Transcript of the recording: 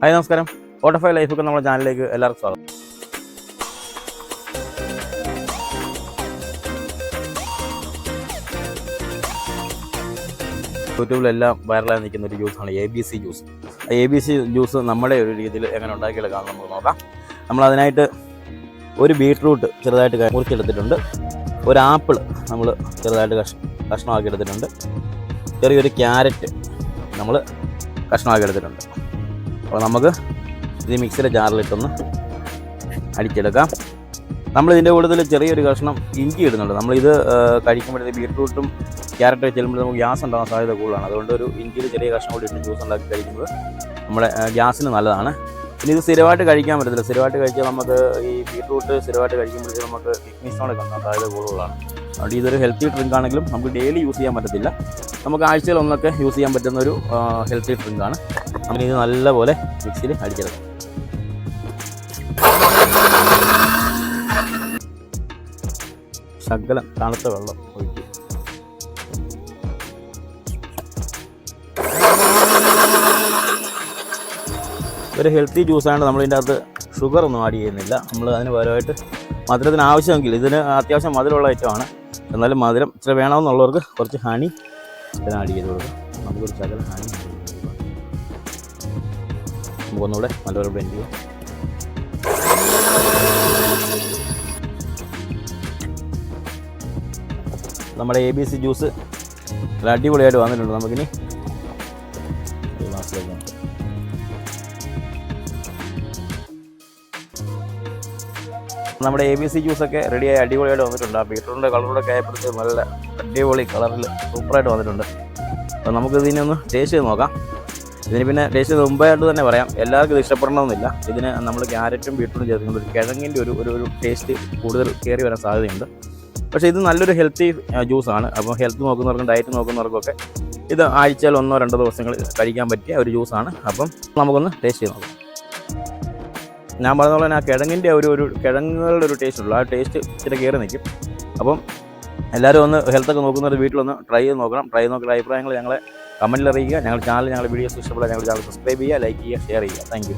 Hi നമസ്കാരം. ഓട്ടോഫൈ ലൈഫൊക്കെ നമ്മുടെ ചാനലിലേക്ക് എല്ലാവർക്കും സ്വാഗതം. യൂട്യൂബിലെല്ലാം വൈറലായി നിൽക്കുന്ന ഒരു ജ്യൂസാണ് ABC ജ്യൂസ്. ABC ജ്യൂസ് നമ്മുടെ ഒരു രീതിയിൽ എങ്ങനെ ഉണ്ടാക്കിയെടുക്കാമെന്ന് നമുക്ക് നോക്കാം. നമ്മളതിനായിട്ട് ഒരു ബീട്രൂട്ട് ചെറുതായിട്ട് മുറിച്ചെടുത്തിട്ടുണ്ട്, ഒരു ആപ്പിൾ നമ്മൾ ചെറുതായിട്ട് കഷ്ണമാക്കി എടുത്തിട്ടുണ്ട്, ചെറിയൊരു ക്യാരറ്റ് നമ്മൾ കഷ്ണമാക്കി എടുത്തിട്ടുണ്ട്. അപ്പോൾ നമുക്ക് ഇത് മിക്സിയുടെ ജാറിലിട്ടൊന്ന് അടിച്ചെടുക്കാം. നമ്മളിതിൻ്റെ കൂടുതൽ ചെറിയൊരു കഷ്ണം ഇഞ്ചി ഇടുന്നുണ്ട്. നമ്മളിത് കഴിക്കുമ്പോഴത്തേക്ക് ബീട്രൂട്ടും ക്യാരറ്റ് ചെല്ലുമ്പോൾ നമുക്ക് ഗ്യാസ് ഉണ്ടാകാൻ സാധ്യത കൂടുതലാണ്. അതുകൊണ്ട് ഒരു ഇഞ്ചിയിൽ ചെറിയ കഷ്ണം കൂടി ഇട്ട് ജ്യൂസ് ഉണ്ടാക്കി കഴിക്കുന്നത് നമ്മുടെ ഗ്യാസിന് നല്ലതാണ്. പിന്നെ ഇത് സ്ഥിരമായിട്ട് കഴിക്കാൻ പറ്റത്തില്ല. സ്ഥിരമായിട്ട് കഴിച്ചാൽ നമുക്ക് ഈ ബീട്രൂട്ട് സ്ഥിരമായിട്ട് കഴിക്കുമ്പോഴത്തേക്ക് നമുക്ക് കിഡ്നി സ്റ്റോണൊക്കെ ഉണ്ടാകാൻ സാധ്യത കൂടുതലാണ്. അതുകൊണ്ട് ഇതൊരു ഹെൽത്തി ഡ്രിങ്ക് ആണെങ്കിലും നമുക്ക് ഡെയിലി യൂസ് ചെയ്യാൻ പറ്റത്തില്ല. നമുക്ക് ആഴ്ചയിൽ ഒന്നൊക്കെ യൂസ് ചെയ്യാൻ പറ്റുന്ന ഒരു ഹെൽത്തി ഡ്രിങ്കാണ്. അങ്ങനെ ഇത് നല്ലപോലെ മിക്സിയിൽ അടിച്ചെടുക്കാം. ശകലം തണുത്ത വെള്ളം ഒഴിക്കും. ഒരു ഹെൽത്തി ജ്യൂസായതുകൊണ്ട് നമ്മളിതിൻ്റെ അകത്ത് ഷുഗർ ഒന്നും ആഡ് ചെയ്യുന്നില്ല. നമ്മൾ അതിന് പകരമായിട്ട് മധുരത്തിന് ആവശ്യമെങ്കിൽ, ഇതിന് അത്യാവശ്യം മധുരമുള്ള ഐറ്റമാണ്, എന്നാലും മധുരം ഇച്ചിരി വേണമെന്നുള്ളവർക്ക് കുറച്ച് ഹണി ഇതിന് ആഡ് ചെയ്ത് കൊടുക്കും. നമുക്കൊരു ശകലം ഹണി നമുക്കൊന്നുകൂടെ നല്ലപോലെ ബ്ലെൻഡ് ചെയ്യാം. നമ്മുടെ ABC ജ്യൂസ് അടിപൊളിയായിട്ട് വന്നിട്ടുണ്ട്. നമുക്കിനി ഗ്ലാസ്സിലേക്ക് നോക്കാം. നമ്മുടെ ABC ജ്യൂസൊക്കെ റെഡിയായി അടിപൊളിയായിട്ട് വന്നിട്ടുണ്ട്. ആ ബീട്രൂട്ടിൻ്റെ കളറൂടെ ആയപ്പോഴത്തേക്ക് നല്ല അടിപൊളി കളറിൽ സൂപ്പറായിട്ട് വന്നിട്ടുണ്ട്. അപ്പോൾ നമുക്ക് ഇതിനെ ഒന്ന് ടേസ്റ്റ് ചെയ്ത് നോക്കാം. ഇതിന് പിന്നെ ടേസ്റ്റ് ചെയ്ത് മുമ്പായിട്ട് തന്നെ പറയാം, എല്ലാവർക്കും ഇത് ഇഷ്ടപ്പെടണമെന്നില്ല. ഇതിന് നമ്മൾ ക്യാരറ്റും ബീട്രൂട്ടും ചേർക്കുന്നത് ഒരു കിഴങ്ങിൻ്റെ ഒരു ടേസ്റ്റ് കൂടുതൽ കയറി വരാൻ സാധ്യതയുണ്ട്. പക്ഷേ ഇത് നല്ലൊരു ഹെൽത്തി ജ്യൂസാണ്. അപ്പോൾ ഹെൽത്ത് നോക്കുന്നവർക്കും ഡയറ്റ് നോക്കുന്നവർക്കൊക്കെ ഇത് ആഴ്ചയിൽ 1-2 ദിവസങ്ങൾ കഴിക്കാൻ പറ്റിയ ഒരു ജ്യൂസാണ്. അപ്പം നമുക്കൊന്ന് ടേസ്റ്റ് ചെയ്ത് നോക്കാം. ഞാൻ പറഞ്ഞ പോലെ തന്നെ ആ കിഴങ്ങിൻ്റെ ഒരു കിഴങ്ങുകളുടെ ഒരു ടേസ്റ്റ് ഉള്ളൂ. ആ ടേസ്റ്റ് ഇച്ചിരി കയറി നിൽക്കും. അപ്പം എല്ലാവരും ഒന്ന് ഹെൽത്തൊക്കെ നോക്കുന്നവർ വീട്ടിലൊന്ന് ട്രൈ ചെയ്ത് നോക്കണം. ട്രൈ നോക്കിയ അഭിപ്രായങ്ങൾ ഞങ്ങളെ കമൻറ്റിൽ അറിയിക്കുക. ഞങ്ങളുടെ ചാനൽ, ഞങ്ങളുടെ വീഡിയോസ് ഇഷ്ടപ്പെടാൻ ഞങ്ങളുടെ ചാനൽ സബ്സ്ക്രൈബ് ചെയ്യുക, ലൈക്ക് ചെയ്യുക, ഷെയർ ചെയ്യുക. Thank you.